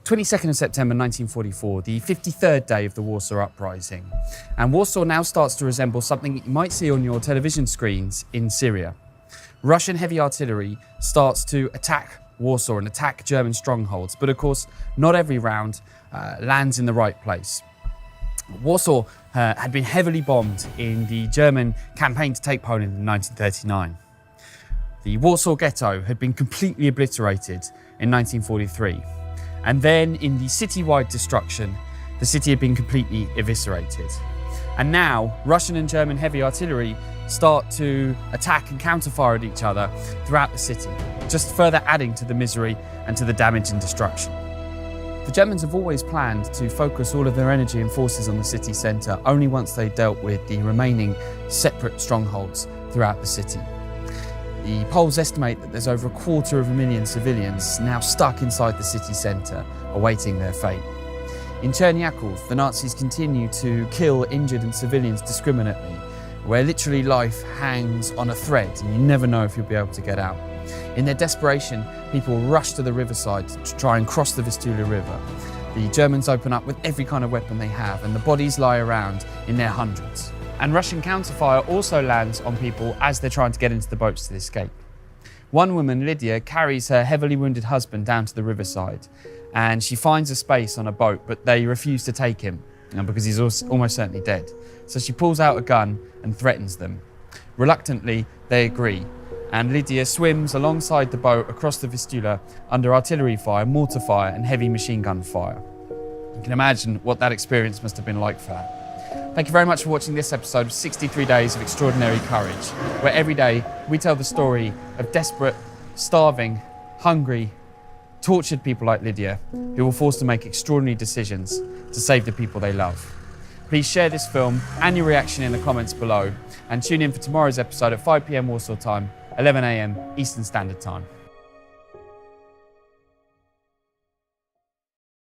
22nd of September 1944, the 53rd day of the Warsaw Uprising. And Warsaw now starts to resemble something you might see on your television screens in Syria. Russian heavy artillery starts to attack Warsaw and attack German strongholds, but of course, not every round lands in the right place. Warsaw had been heavily bombed in the German campaign to take Poland in 1939. The Warsaw Ghetto had been completely obliterated in 1943. And then in the city-wide destruction, the city had been completely eviscerated. And now, Russian and German heavy artillery start to attack and counterfire at each other throughout the city, just further adding to the misery and to the damage and destruction. The Germans have always planned to focus all of their energy and forces on the city centre only once they dealt with the remaining separate strongholds throughout the city. The Poles estimate that there's over 250,000 civilians now stuck inside the city centre, awaiting their fate. In Cherniaków, the Nazis continue to kill injured and civilians discriminately, where literally life hangs on a thread and you never know if you'll be able to get out. In their desperation, people rush to the riverside to try and cross the Vistula River. The Germans open up with every kind of weapon they have, and the bodies lie around in their hundreds. And Russian counterfire also lands on people as they're trying to get into the boats to escape. One woman, Lydia, carries her heavily wounded husband down to the riverside, and she finds a space on a boat, but they refuse to take him because he's almost certainly dead. So she pulls out a gun and threatens them. Reluctantly, they agree, and Lydia swims alongside the boat across the Vistula under artillery fire, mortar fire, and heavy machine gun fire. You can imagine what that experience must have been like for her. Thank you very much for watching this episode of 63 Days of Extraordinary Courage, where every day we tell the story of desperate, starving, hungry, tortured people like Lydia, who were forced to make extraordinary decisions to save the people they love. Please share this film and your reaction in the comments below, and tune in for tomorrow's episode at 5 p.m. Warsaw time, 11 a.m. Eastern Standard Time.